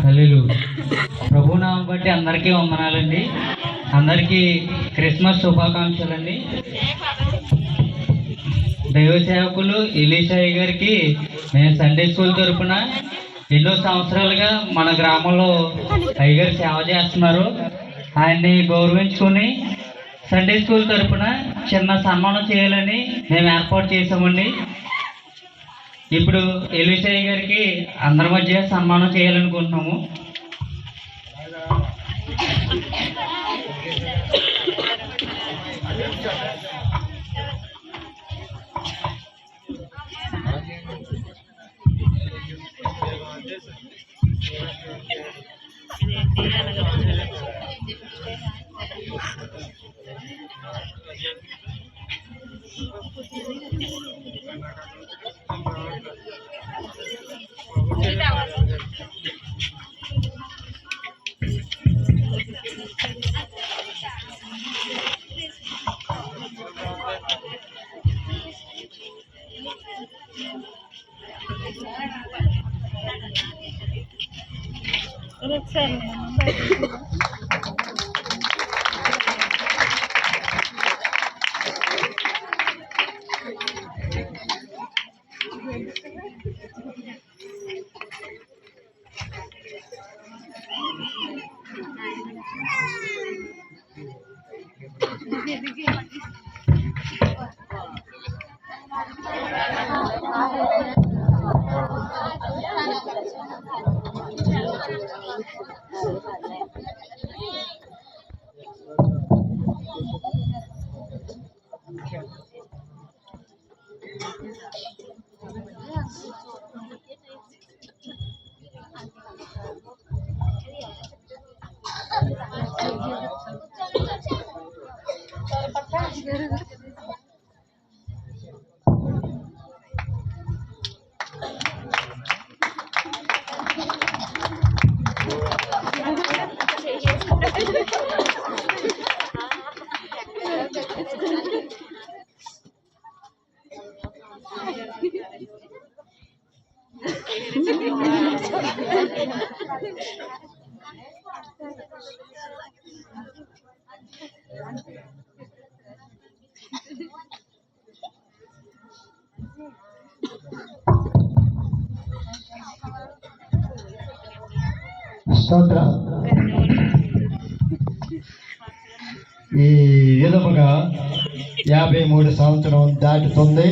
హల్లెలూయా. ప్రభునామం బట్టి అందరికీ వందనాలండి. అందరికీ క్రిస్మస్ శుభాకాంక్షలండి. దైవ సేవకులు ఎలీషాయి గారికి మేము సండే స్కూల్ తరపున ఎన్నో సంవత్సరాలుగా మన గ్రామంలో అయ్యగారు సేవ చేస్తున్నారు. ఆయన్ని గౌరవించుకొని సండే స్కూల్ తరపున చిన్న సన్మానం చేయాలని మేము ఏర్పాటు చేసామండి. ఇప్పుడు ఎలీషాయి గారికి అందరి మధ్య సన్మానం చేయాలనుకుంటున్నాము. స్తోత్రం. ఈ విధముగా 53 సంవత్సరం దాటుతుంది.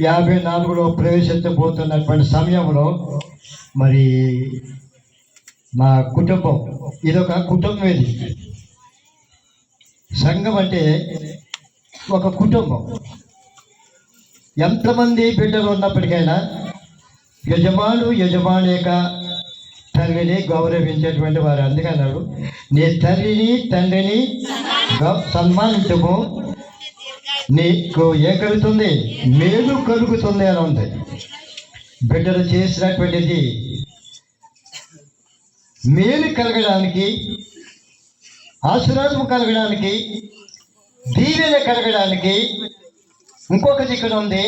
54లో ప్రవేశించబోతున్నటువంటి సమయంలో మరి మా కుటుంబం, ఇదొక కుటుంబం. ఇది సంఘం అంటే ఒక కుటుంబం. ఎంతమంది బిడ్డలు ఉన్నప్పటికైనా యజమాని యొక్క తల్లిని గౌరవించేటువంటి వారు. అందుకన్నాడు, నీ తల్లిని తండ్రిని సన్మానించము, నీకు ఏం కలుగుతుంది? మేలు కలుగుతుంది అని ఉంది. బిడ్డలు చేసినటువంటిది మేలు కలగడానికి, ఆశీర్వాదం కలగడానికి, దీవెన కలగడానికి. ఇంకొక దిక్కున ఉంది,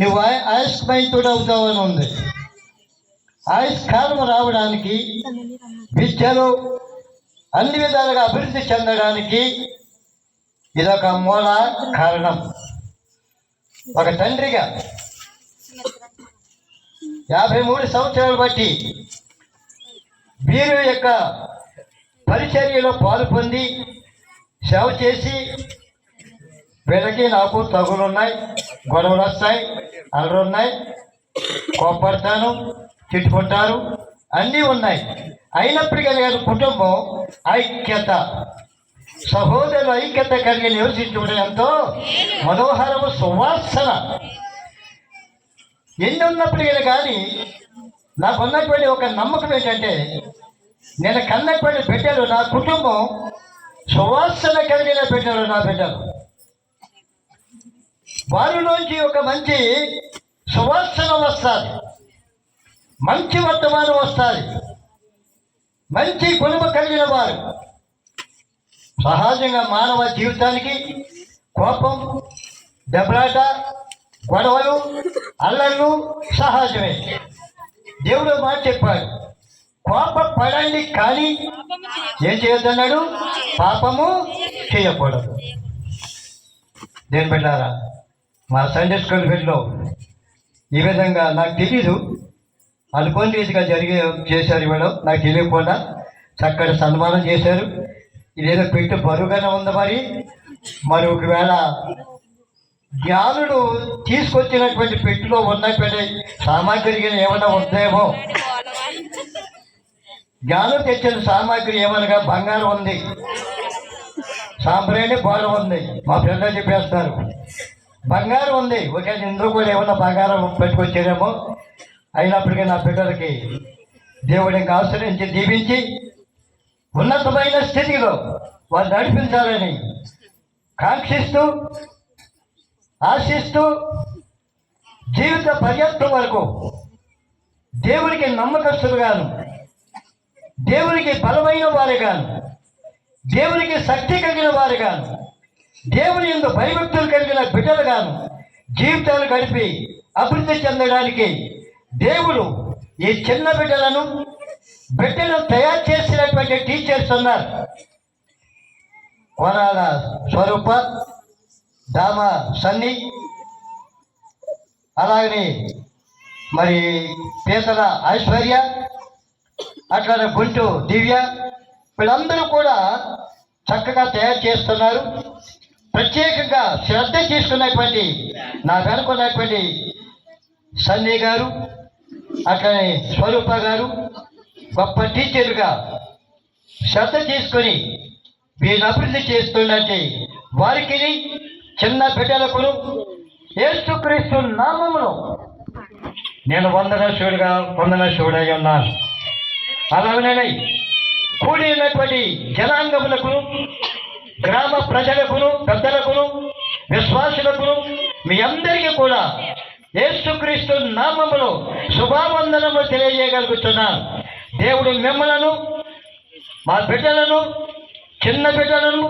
నువ్వు ఆయుష్మైతుడు అవుతావు అని ఉంది. ఆయుష్కాలం రావడానికి, విద్యలో అన్ని విధాలుగా అభివృద్ధి చెందడానికి ఇదొక మూల కారణం. ఒక తండ్రిగా 53 సంవత్సరాలు బట్టి వీరు యొక్క పరిచర్యలో పాలు పొంది సేవ చేసి, వీళ్ళకి నాకు తగులున్నాయి, గొడవలు వస్తాయి, అల్లరు ఉన్నాయి, కోపడతాను, తిట్టుకుంటారు, అన్నీ ఉన్నాయి. అయినప్పటికీ గారి కుటుంబం ఐక్యత, సహోదరుల ఐక్యత కలిగి నివసించడం ఎంతో మనోహరము, సువాసన. ఎన్ని ఉన్నప్పటికీ కానీ నాకున్నటువంటి ఒక నమ్మకం ఏంటంటే, నేను కన్నటువంటి బిడ్డలు, నా కుటుంబం సువాసన కలిగిన బిడ్డలు. నా బిడ్డలు వారిలోంచి ఒక మంచి సువాసన వస్తుంది, మంచి వర్తమానం వస్తుంది, మంచి కుటుంబం కలిగిన వారు. సహజంగా మానవ జీవితానికి కోపం, దెబ్బలాట, గొడవలు, అల్లర్లు సహజమే. దేవుడు మాట చెప్పాడు, కోపపడండి కానీ ఏం చేయొద్దన్నాడు? పాపము చేయకూడదు. దేని పెట్టారా మా సండే స్కూల్ బిడ్డలో ఈ విధంగా నాకు తెలీదు, అనుకోని రీతిగా చేశారు. ఇవ్వడం నాకు తెలియకుండా చక్కటి సన్మానం చేశారు. ఇదేదో పెట్టు బరువుగానే ఉంది. మరి ఒకవేళ జ్ఞానుడు తీసుకొచ్చినటువంటి పెట్టులో ఉన్నటువంటి సామాగ్రి ఏమైనా ఉందేమో. జ్ఞానం తెచ్చిన సామాగ్రి ఏమనగా బంగారం ఉంది, సాంబ్రాణి బాణం ఉంది. మా ఫ్రెండ్ చెప్పేస్తారు బంగారం ఉంది. ఒకే ఇందులో కూడా ఏమన్నా బంగారం పెట్టుకొచ్చారేమో. అయినప్పటికీ నా బిడ్డలకి దేవుడు ఇంకా ఆశ్రయించి దీవించి ఉన్నతమైన స్థితిలో వారు నడిపించాలని కాంక్షిస్తూ ఆశిస్తూ జీవిత పర్యంతం వరకు దేవునికి నమ్మకస్తులుగాను, దేవునికి బలమైన వారుగాను, దేవునికి శక్తి కలిగిన వారుగాను, దేవుని యందు భయభక్తులు కలిగిన బిడ్డలుగాను జీవితాలు గడిపి అభివృద్ధి చెందడానికి దేవుడు ఈ చిన్న బిడ్డలను తయారు చేసినటువంటి టీచర్స్ ఉన్నారు. కోనాల స్వరూప, దామ సన్ని, అలాగని మరి పీతల ఐశ్వర్య, అట్లానే గుంటు దివ్య, వీళ్ళందరూ కూడా చక్కగా తయారు చేస్తున్నారు. ప్రత్యేకంగా శ్రద్ధ తీసుకున్నటువంటి నా వెనుకున్నటువంటి సన్నీ గారు, అట్లనే స్వరూప గారు గొప్ప టీచర్గా శ్రద్ధ తీసుకొని వీళ్ళని అభివృద్ధి చేస్తున్నట్టు వారికి చిన్న బిడ్డలకును యేసుక్రీస్తు నామములో నేను వందనశుడై ఉన్నాను. అలాగనే కూడి ఉన్నటువంటి జనాంగములకును, గ్రామ ప్రజలకును, పెద్దలకును, విశ్వాసులకును మీ అందరికీ కూడా యేసుక్రీస్తు నామములో శుభావందనము తెలియజేయగలుగుతున్నాను. దేవుడు మిమ్మలను, మా బిడ్డలను, చిన్న బిడ్డలను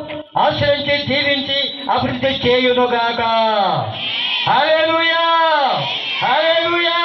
ఆశ్రయించి దీవించి అభివృద్ధి చేయునుగాక. హల్లెలూయా, హల్లెలూయా.